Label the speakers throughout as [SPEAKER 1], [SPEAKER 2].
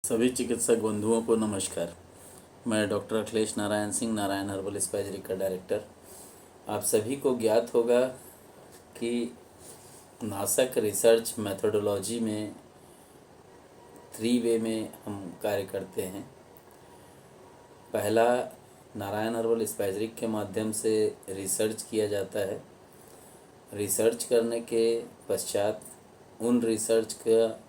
[SPEAKER 1] सभी चिकित्सक बंधुओं को नमस्कार। मैं डॉक्टर अखिलेश नारायण सिंह, नारायण हर्बल स्पाइसरी का डायरेक्टर। आप सभी को ज्ञात होगा कि नासक रिसर्च मेथोडोलॉजी में 3 वे में हम कार्य करते हैं। पहला, नारायण हर्बल स्पाइसरी के माध्यम से रिसर्च किया जाता है। रिसर्च करने के पश्चात उन रिसर्च का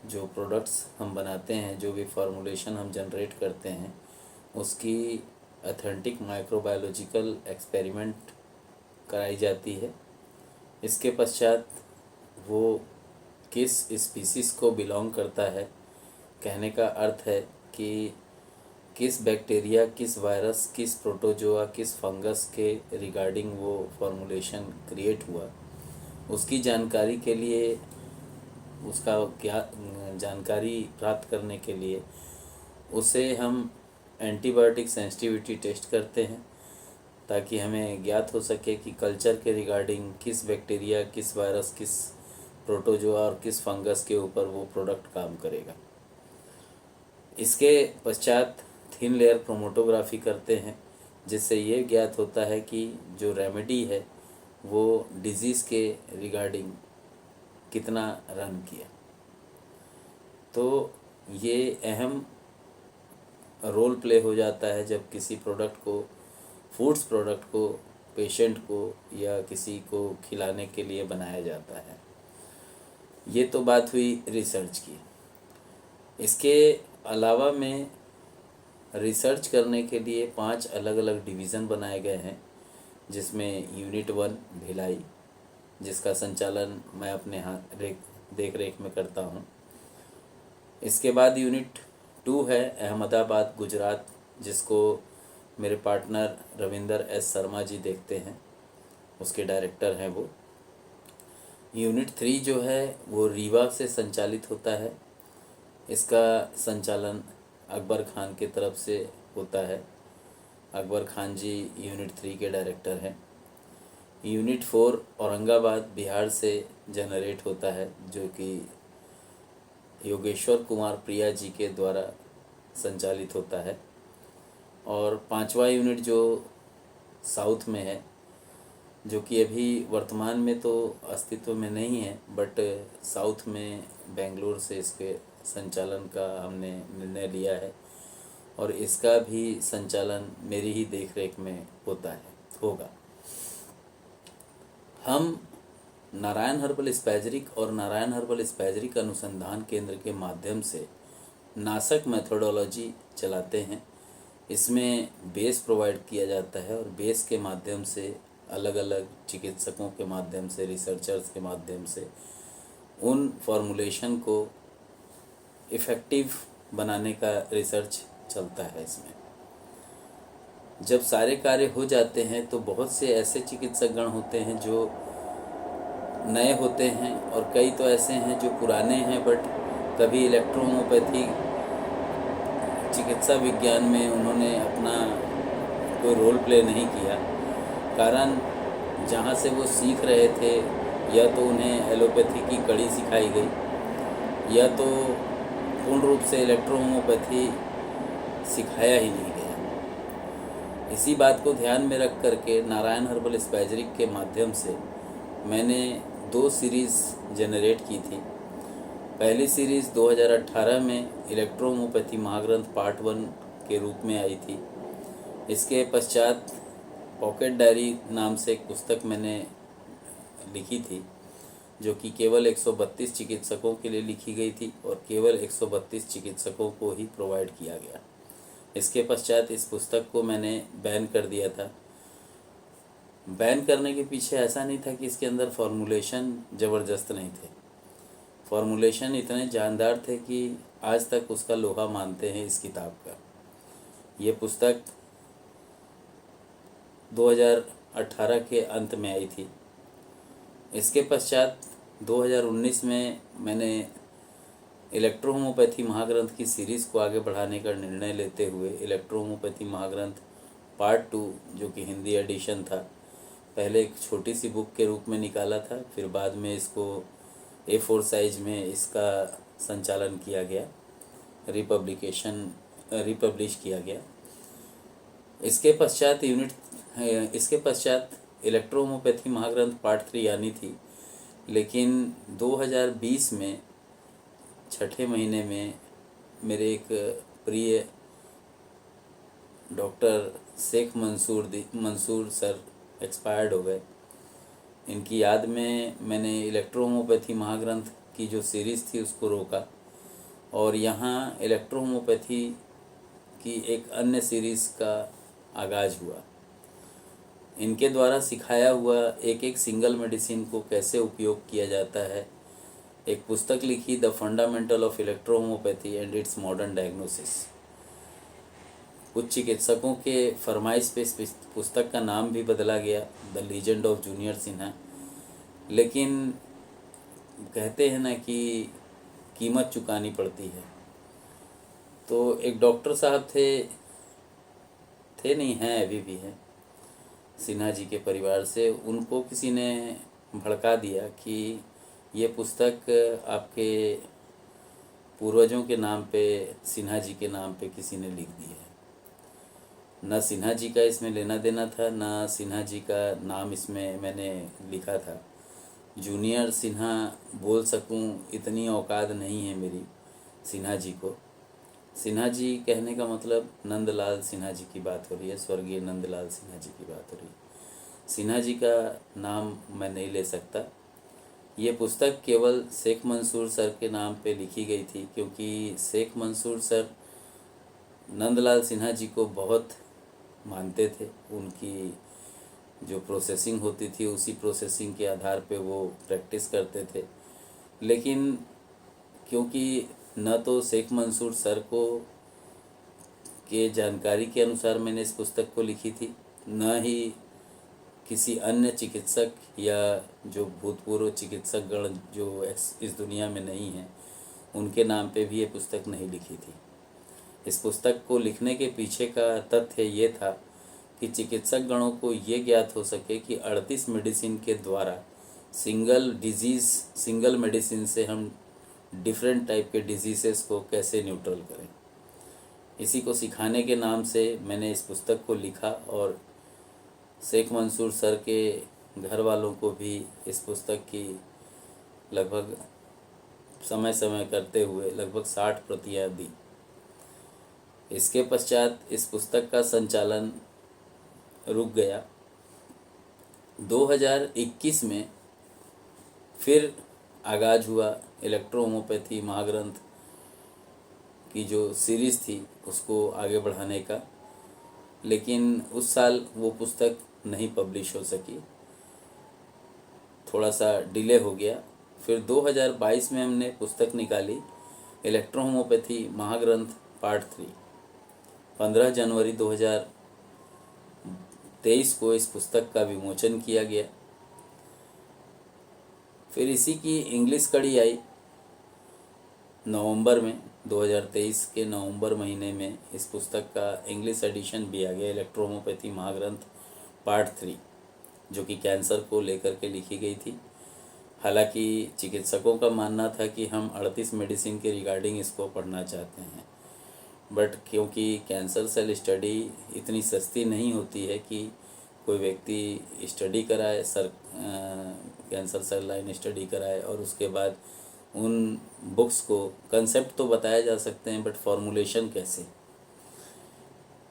[SPEAKER 1] जो प्रोडक्ट्स हम बनाते हैं, जो भी फार्मूलेशन हम जनरेट करते हैं, उसकी ऑथेंटिक माइक्रोबायोलॉजिकल एक्सपेरिमेंट कराई जाती है। इसके पश्चात वो किस स्पीसीज़ को बिलोंग करता है, कहने का अर्थ है कि किस बैक्टीरिया, किस वायरस, किस प्रोटोजोआ, किस फंगस के रिगार्डिंग वो फार्मूलेशन क्रिएट हुआ, उसकी जानकारी के लिए, उसका क्या जानकारी प्राप्त करने के लिए उसे हम एंटीबायोटिक सेंसिटिविटी टेस्ट करते हैं, ताकि हमें ज्ञात हो सके कि कल्चर के रिगार्डिंग किस बैक्टीरिया, किस वायरस, किस प्रोटोजोआ और किस फंगस के ऊपर वो प्रोडक्ट काम करेगा। इसके पश्चात थिन लेयर क्रोमेटोग्राफी करते हैं, जिससे ये ज्ञात होता है कि जो रेमेडी है वो डिजीज़ के रिगार्डिंग कितना रन किया। तो ये अहम रोल प्ले हो जाता है जब किसी प्रोडक्ट को, फूड्स प्रोडक्ट को पेशेंट को या किसी को खिलाने के लिए बनाया जाता है। ये तो बात हुई रिसर्च की। इसके अलावा में रिसर्च करने के लिए 5 अलग अलग डिवीज़न बनाए गए हैं, जिसमें यूनिट 1 भिलाई, जिसका संचालन मैं अपने देख रेख में करता हूँ। इसके बाद यूनिट 2 है अहमदाबाद, गुजरात, जिसको मेरे पार्टनर रविंदर एस शर्मा जी देखते हैं, उसके डायरेक्टर हैं वो। यूनिट 3 जो है वो रीवा से संचालित होता है। इसका संचालन अकबर खान की तरफ से होता है। अकबर खान जी यूनिट 3 के डायरेक्टर हैं। यूनिट 4 औरंगाबाद, बिहार से जनरेट होता है, जो कि योगेश्वर कुमार प्रिया जी के द्वारा संचालित होता है। और 5वां यूनिट जो साउथ में है, जो कि अभी वर्तमान में तो अस्तित्व में नहीं है, बट साउथ में बेंगलोर से इसके संचालन का हमने निर्णय लिया है, और इसका भी संचालन मेरी ही देखरेख में होगा। हम नारायण हर्बल स्पाइसरिक और नारायण हर्बल स्पाइसरिक अनुसंधान केंद्र के माध्यम से नासक मेथोडोलॉजी चलाते हैं। इसमें बेस प्रोवाइड किया जाता है, और बेस के माध्यम से अलग अलग चिकित्सकों के माध्यम से, रिसर्चर्स के माध्यम से उन फॉर्मूलेशन को इफ़ेक्टिव बनाने का रिसर्च चलता है। इसमें जब सारे कार्य हो जाते हैं तो बहुत से ऐसे चिकित्सक गण होते हैं जो नए होते हैं, और कई तो ऐसे हैं जो पुराने हैं, बट कभी इलेक्ट्रोहोम्योपैथी चिकित्सा विज्ञान में उन्होंने अपना कोई रोल प्ले नहीं किया। कारण जहाँ से वो सीख रहे थे, या तो उन्हें एलोपैथी की कड़ी सिखाई गई, या तो पूर्ण रूप से इलेक्ट्रोहोम्योपैथी सिखाया ही नहीं गया। इसी बात को ध्यान में रख करके नारायण हर्बल स्पाइसरिक के माध्यम से मैंने 2 सीरीज़ जनरेट की थी। पहली सीरीज़ 2018 में इलेक्ट्रोहोम्योपैथी महाग्रंथ पार्ट 1 के रूप में आई थी। इसके पश्चात पॉकेट डायरी नाम से एक पुस्तक मैंने लिखी थी, जो कि केवल 132 चिकित्सकों के लिए लिखी गई थी, और केवल 132 चिकित्सकों को ही प्रोवाइड किया गया। इसके पश्चात इस पुस्तक को मैंने बैन कर दिया था। बैन करने के पीछे ऐसा नहीं था कि इसके अंदर फॉर्मूलेशन ज़बरदस्त नहीं थे। फॉर्मूलेशन इतने जानदार थे कि आज तक उसका लोहा मानते हैं इस किताब का। ये पुस्तक 2018 के अंत में आई थी। इसके पश्चात 2019 में मैंने इलेक्ट्रोहोम्योपैथी महाग्रंथ की सीरीज़ को आगे बढ़ाने का निर्णय लेते हुए इलेक्ट्रोहोम्योपैथी महाग्रंथ पार्ट 2, जो कि हिंदी एडिशन था, पहले एक छोटी सी बुक के रूप में निकाला था, फिर बाद में इसको A4 साइज में इसका संचालन किया गया। रिपब्लिश किया गया। इसके पश्चात इलेक्ट्रोहोम्योपैथी महाग्रंथ पार्ट 3 आनी थी, लेकिन 2020 में छठे महीने में मेरे एक प्रिय doctor Sheikh Mansoor sir expired हो गए। इनकी याद में मैंने इलेक्ट्रोहोम्योपैथी महाग्रंथ की जो सीरीज़ थी उसको रोका और यहाँ इलेक्ट्रोहोम्योपैथी की एक अन्य सीरीज़ का आगाज़ हुआ। इनके द्वारा सिखाया हुआ एक एक सिंगल मेडिसिन को कैसे उपयोग किया जाता है, एक पुस्तक लिखी, the fundamental of electrohomoeopathy and its modern diagnosis. कुछ चिकित्सकों के फरमाइश पे इस पुस्तक का नाम भी बदला गया, the legend of junior Sinha. लेकिन कहते हैं ना कि कीमत चुकानी पड़ती है। तो एक डॉक्टर साहब थे नहीं हैं, अभी भी हैं, सिन्हा जी के परिवार से। उनको किसी ने भड़का दिया कि ये पुस्तक आपके पूर्वजों के नाम पे, सिन्हा जी के नाम पे किसी ने लिख दी है। न सिन्हा जी का इसमें लेना देना था, न सिन्हा जी का नाम इसमें मैंने लिखा था। जूनियर सिन्हा बोल सकूं इतनी औकात नहीं है मेरी सिन्हा जी को। सिन्हा जी कहने का मतलब नंदलाल सिन्हा जी की बात हो रही है, स्वर्गीय नंदलाल सिन्हा जी की बात हो रही है। सिन्हा जी का नाम मैं नहीं ले सकता। ये पुस्तक केवल शेख मंसूर सर के नाम पे लिखी गई थी, क्योंकि शेख मंसूर सर नंदलाल सिन्हा जी को बहुत मानते थे। उनकी जो प्रोसेसिंग होती थी उसी प्रोसेसिंग के आधार पे वो प्रैक्टिस करते थे। लेकिन क्योंकि न तो शेख मंसूर सर को के जानकारी के अनुसार मैंने इस पुस्तक को लिखी थी, न ही किसी अन्य चिकित्सक या जो भूतपूर्व चिकित्सक गण जो इस दुनिया में नहीं हैं उनके नाम पे भी ये पुस्तक नहीं लिखी थी। इस पुस्तक को लिखने के पीछे का तथ्य ये था कि चिकित्सक गणों को ये ज्ञात हो सके कि 38 मेडिसिन के द्वारा सिंगल मेडिसिन से हम डिफरेंट टाइप के डिजीज़ेस को कैसे न्यूट्रल करें। इसी को सिखाने के नाम से मैंने इस पुस्तक को लिखा और शेख मंसूर सर के घर वालों को भी इस पुस्तक की लगभग समय समय करते हुए लगभग 60 प्रतियां दी। इसके पश्चात इस पुस्तक का संचालन रुक गया। 2021 में फिर आगाज़ हुआ इलेक्ट्रोहोम्योपैथी महाग्रंथ की जो सीरीज़ थी उसको आगे बढ़ाने का, लेकिन उस साल वो पुस्तक नहीं पब्लिश हो सकी, थोड़ा सा डिले हो गया। फिर 2022 में हमने पुस्तक निकाली, इलेक्ट्रोहोम्योपैथी महाग्रंथ पार्ट 3। 15 जनवरी 2023 को इस पुस्तक का विमोचन किया गया। फिर इसी की इंग्लिश कड़ी आई नवंबर में, 2023 के नवंबर महीने में इस पुस्तक का इंग्लिश एडिशन भी आ गया, इलेक्ट्रोहोम्योपैथी महाग्रंथ पार्ट 3, जो कि कैंसर को लेकर के लिखी गई थी। हालांकि चिकित्सकों का मानना था कि हम 38 मेडिसिन के रिगार्डिंग इसको पढ़ना चाहते हैं, बट क्योंकि कैंसर सेल स्टडी इतनी सस्ती नहीं होती है कि कोई व्यक्ति स्टडी कराए, कैंसर सेल लाइन स्टडी कराए और उसके बाद उन बुक्स को कंसेप्ट तो बताए जा सकते हैं, बट फॉर्मुलेशन कैसे।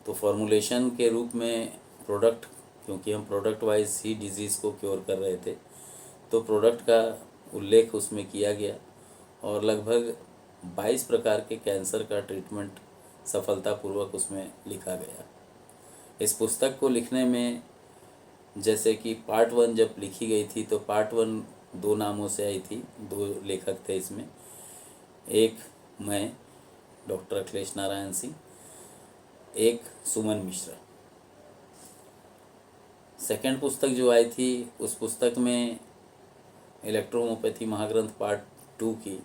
[SPEAKER 1] तो फॉर्मुलेशन के रूप में प्रोडक्ट, क्योंकि हम प्रोडक्ट वाइज ही डिजीज़ को क्योर कर रहे थे, तो प्रोडक्ट का उल्लेख उसमें किया गया और लगभग 22 प्रकार के कैंसर का ट्रीटमेंट सफलतापूर्वक उसमें लिखा गया। इस पुस्तक को लिखने में, जैसे कि पार्ट 1 जब लिखी गई थी तो पार्ट 1 2 नामों से आई थी, 2 लेखक थे इसमें। एक मैं डॉक्टर अखिलेश नारायण सिंह, एक सुमन मिश्रा। सेकंड पुस्तक जो आई थी उस पुस्तक में इलेक्ट्रोहोम्योपैथी महाग्रंथ पार्ट 2 की,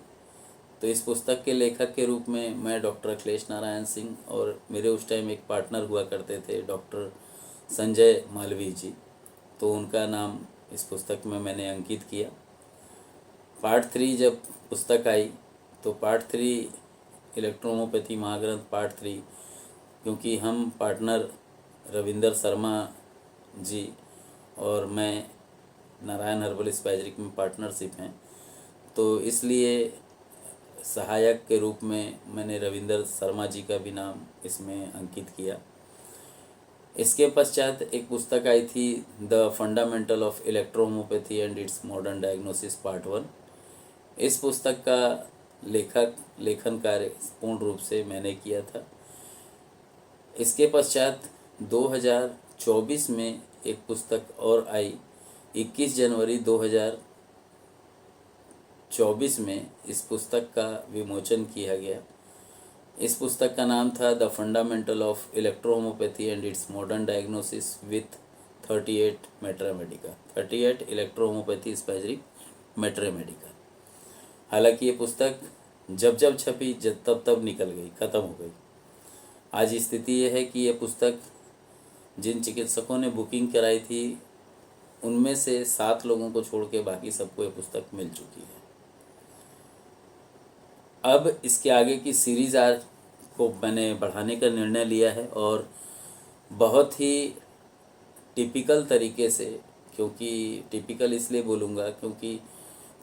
[SPEAKER 1] तो इस पुस्तक के लेखक के रूप में मैं डॉक्टर अखिलेश नारायण सिंह और मेरे उस टाइम एक पार्टनर हुआ करते थे डॉक्टर संजय मालवीय जी, तो उनका नाम इस पुस्तक में मैंने अंकित किया। पार्ट 3 जब पुस्तक आई तो पार्ट 3 इलेक्ट्रोहोमोपैथी महाग्रंथ पार्ट 3, क्योंकि हम पार्टनर रविंदर शर्मा जी और मैं नारायण हर्बल स्पाइसरिक में पार्टनरशिप हैं, तो इसलिए सहायक के रूप में मैंने रविंदर शर्मा जी का भी नाम इसमें अंकित किया। इसके पश्चात एक पुस्तक आई थी, the fundamental of electrohomoeopathy and its modern diagnosis part 1। इस पुस्तक का लेखन कार्य पूर्ण रूप से मैंने किया था। इसके पश्चात 2024 में एक पुस्तक और आई, 21 जनवरी 2024 में इस पुस्तक का विमोचन किया गया। इस पुस्तक का नाम था the fundamental of electrohomoeopathy and its modern diagnosis with 38 materia medica, 38 electrohomoeopathy spagyric materia medica. हालांकि ये पुस्तक जब जब छपी तब तब निकल गई, ख़त्म हो गई। आज स्थिति ये है कि ये पुस्तक जिन चिकित्सकों ने बुकिंग कराई थी उनमें से 7 लोगों को छोड़ के बाकी सबको ये पुस्तक मिल चुकी है। अब इसके आगे की सीरीज़ आर को मैंने बढ़ाने का निर्णय लिया है और बहुत ही टिपिकल तरीके से, क्योंकि टिपिकल इसलिए बोलूँगा क्योंकि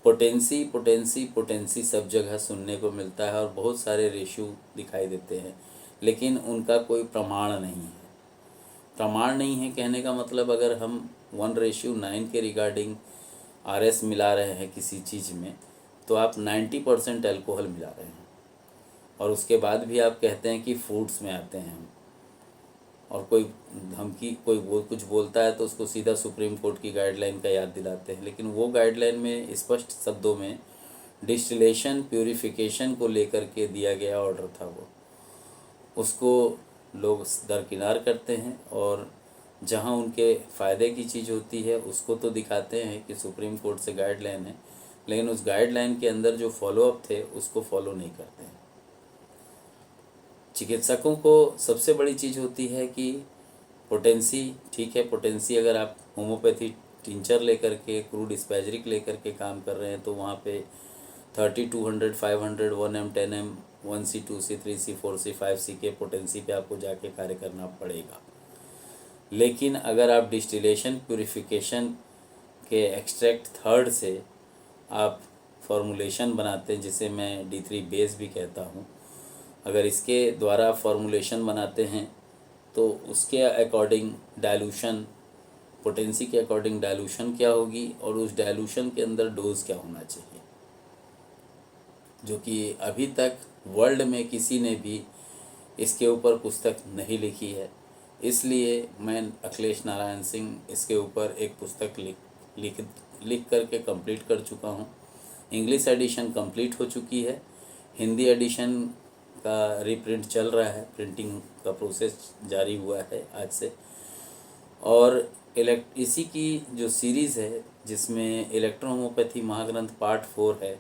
[SPEAKER 1] पोटेंसी सब जगह सुनने को मिलता है और बहुत सारे रेशियो दिखाई देते हैं, लेकिन उनका कोई प्रमाण नहीं है। प्रमाण नहीं है कहने का मतलब, अगर हम 1:9 के रिगार्डिंग RS मिला रहे हैं किसी चीज़ में, तो आप 90% अल्कोहल मिला रहे हैं और उसके बाद भी आप कहते हैं कि फूड्स में आते हैं हम, और कोई कुछ बोलता है तो उसको सीधा सुप्रीम कोर्ट की गाइडलाइन का याद दिलाते हैं। लेकिन वो गाइडलाइन में स्पष्ट शब्दों में डिस्टिलेशन प्यूरिफिकेशन को लेकर के दिया गया ऑर्डर था, वो उसको लोग दरकिनार करते हैं और जहां उनके फ़ायदे की चीज़ होती है उसको तो दिखाते हैं कि सुप्रीम कोर्ट से गाइडलाइन है, लेकिन उस गाइडलाइन के अंदर जो फॉलोअप थे उसको फॉलो नहीं करते हैं। चिकित्सकों को सबसे बड़ी चीज़ होती है कि पोटेंसी, ठीक है, पोटेंसी अगर आप होम्योपैथी टिंचर लेकर के, क्रूड स्पाइसरिक लेकर के काम कर रहे हैं तो वहाँ पे 30, 200, 500, 1M, 10M, 1C, 2C, 3C, 4C, 5C के पोटेंसी पे आपको जाके कार्य करना पड़ेगा। लेकिन अगर आप डिस्टिलेशन प्यूरिफिकेशन के एक्सट्रैक्ट थर्ड से आप फॉर्मुलेशन बनाते हैं, जिसे मैं D3 बेस भी कहता हूँ, अगर इसके द्वारा फॉर्मुलेशन बनाते हैं तो उसके अकॉर्डिंग डाइल्यूशन, पोटेंसी के अकॉर्डिंग डाइल्यूशन क्या होगी और उस डाइल्यूशन के अंदर डोज क्या होना चाहिए, जो कि अभी तक वर्ल्ड में किसी ने भी इसके ऊपर पुस्तक नहीं लिखी है। इसलिए मैं अखिलेश नारायण सिंह इसके ऊपर एक पुस्तक लिख करके कंप्लीट कर चुका हूँ। इंग्लिश एडिशन कंप्लीट हो चुकी है, हिंदी एडिशन का रीप्रिंट चल रहा है, प्रिंटिंग का प्रोसेस जारी हुआ है आज से। और इसी की जो सीरीज़ है जिसमें इलेक्ट्रोहोमोपैथी महाग्रंथ पार्ट 4 है,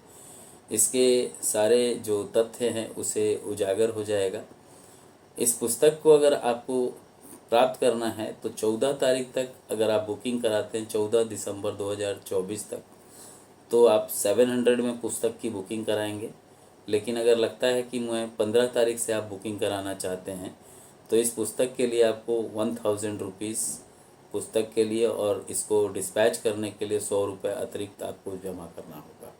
[SPEAKER 1] इसके सारे जो तथ्य हैं उसे उजागर हो जाएगा। इस पुस्तक को अगर आपको प्राप्त करना है तो 14 तारीख तक अगर आप बुकिंग कराते हैं, 14 दिसंबर 2024 तक, तो आप 700 में पुस्तक की बुकिंग कराएंगे। लेकिन अगर लगता है कि मैं 15 तारीख से आप बुकिंग कराना चाहते हैं तो इस पुस्तक के लिए आपको 1000 रुपीज़ पुस्तक के लिए और इसको डिस्पैच करने के लिए 100 रुपये अतिरिक्त आपको जमा करना होगा।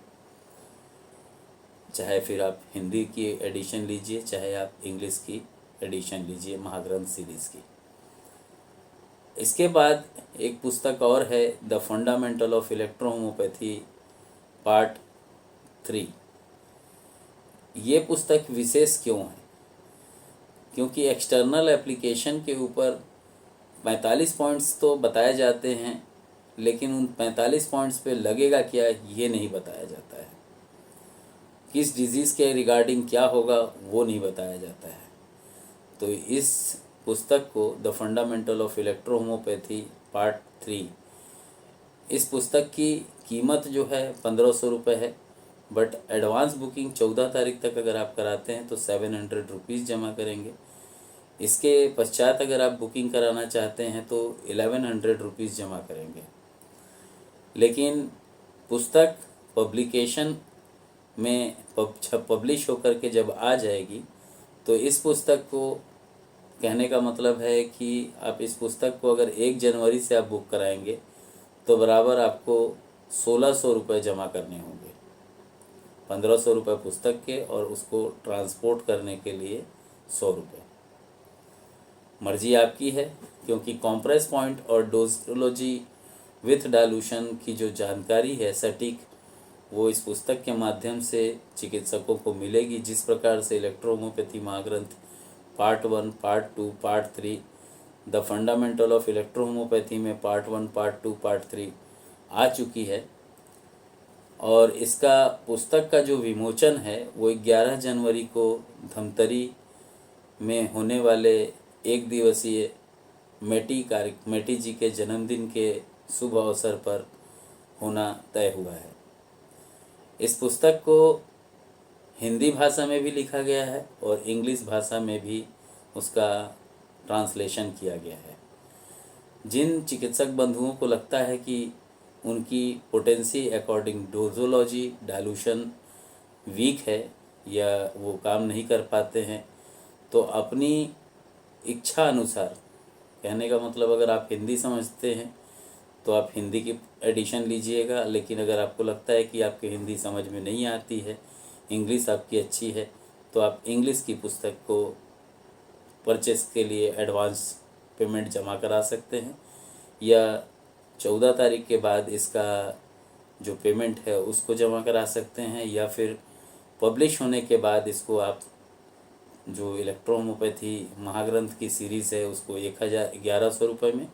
[SPEAKER 1] चाहे फिर आप हिंदी की एडिशन लीजिए, चाहे आप इंग्लिश की एडिशन लीजिए महाग्रंथ सीरीज़ की। इसके बाद एक पुस्तक और है, द फंडामेंटल ऑफ इलेक्ट्रोहोमोपैथी पार्ट 3। ये पुस्तक विशेष क्यों है? क्योंकि एक्सटर्नल एप्लीकेशन के ऊपर 45 पॉइंट्स तो बताए जाते हैं, लेकिन उन 45 पॉइंट्स पे लगेगा क्या ये नहीं बताया जाता है। किस डिजीज़ के रिगार्डिंग क्या होगा वो नहीं बताया जाता है। तो इस पुस्तक को द फंडामेंटल ऑफ इलेक्ट्रोहोमोपैथी पार्ट 3, इस पुस्तक की कीमत जो है 1500 रुपये है, बट एडवांस बुकिंग 14 तारीख तक अगर आप कराते हैं तो 700 रुपीज़ जमा करेंगे। इसके पश्चात अगर आप बुकिंग कराना चाहते हैं तो 1100 रुपीज़ जमा करेंगे। लेकिन पुस्तक पब्लिकेशन में पब्लिश होकर के जब आ जाएगी तो इस पुस्तक को, कहने का मतलब है कि आप इस पुस्तक को अगर 1 जनवरी से आप बुक कराएंगे तो बराबर आपको 1600 रुपये जमा करने होंगे। 1500 रुपये पुस्तक के और उसको ट्रांसपोर्ट करने के लिए 100 रुपये। मर्जी आपकी है, क्योंकि कॉम्प्रेस पॉइंट और डोजोलॉजी विथ डाइल्यूशन की जो जानकारी है सटीक, वो इस पुस्तक के माध्यम से चिकित्सकों को मिलेगी। जिस प्रकार से इलेक्ट्रोहोम्योपैथी महाग्रंथ part 1, part 2, part 3, the fundamental of electrohomoeopathy में पार्ट 1, पार्ट 2, पार्ट 3 आ चुकी है। और इसका पुस्तक का जो विमोचन है वो 11 जनवरी को धमतरी में होने वाले 1 दिवसीय मेटी जी के जन्मदिन के शुभ अवसर पर होना तय हुआ है। इस पुस्तक को हिंदी भाषा में भी लिखा गया है और इंग्लिश भाषा में भी उसका ट्रांसलेशन किया गया है। जिन चिकित्सक बंधुओं को लगता है कि उनकी पोटेंसी अकॉर्डिंग डोजोलॉजी डाइल्यूशन वीक है या वो काम नहीं कर पाते हैं, तो अपनी इच्छा अनुसार, कहने का मतलब अगर आप हिंदी समझते हैं तो आप हिंदी की एडिशन लीजिएगा, लेकिन अगर आपको लगता है कि आपके हिंदी समझ में नहीं आती है, इंग्लिश आपकी अच्छी है, तो आप इंग्लिश की पुस्तक को परचेस के लिए एडवांस पेमेंट जमा करा सकते हैं, या 14 तारीख के बाद इसका जो पेमेंट है उसको जमा करा सकते हैं, या फिर पब्लिश होने के बाद इसको आप जो इलेक्ट्रोहोम्योपैथी महाग्रंथ की सीरीज़ है उसको 1100 रुपये में,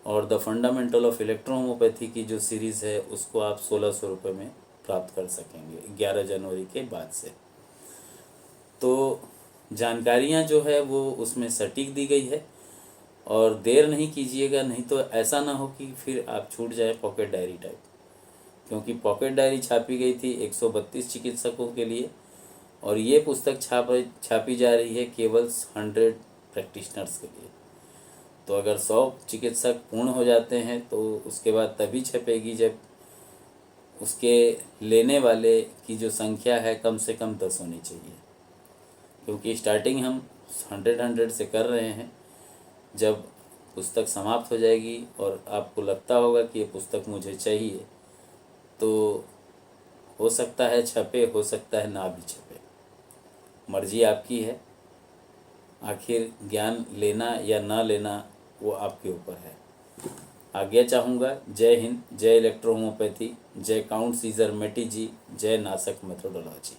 [SPEAKER 1] और द फंडामेंटल ऑफ इलेक्ट्रोहोम्योपैथी की जो सीरीज़ है उसको आप 1600 रुपये में प्राप्त कर सकेंगे 11 जनवरी के बाद से। तो जानकारियाँ जो है वो उसमें सटीक दी गई है, और देर नहीं कीजिएगा, नहीं तो ऐसा ना हो कि फिर आप छूट जाए पॉकेट डायरी टाइप। क्योंकि पॉकेट डायरी छापी गई थी 132 चिकित्सकों के लिए, और ये पुस्तक छापी जा रही है केवल 100 प्रैक्टिशनर्स के लिए। तो अगर 100 चिकित्सक पूर्ण हो जाते हैं तो उसके बाद तभी छपेगी जब उसके लेने वाले की जो संख्या है कम से कम 10 होनी चाहिए। क्योंकि स्टार्टिंग हम 100 से कर रहे हैं। जब पुस्तक समाप्त हो जाएगी और आपको लगता होगा कि ये पुस्तक मुझे चाहिए, तो हो सकता है छपे, हो सकता है ना भी छपे, मर्जी आपकी है। आखिर ज्ञान लेना या ना लेना वो आपके ऊपर है। आज्ञा चाहूँगा। जय हिंद, जय इलेक्ट्रोहोम्योपैथी, जय काउंट सीजर मेटी जी, जय नासक मेथोडोलॉजी।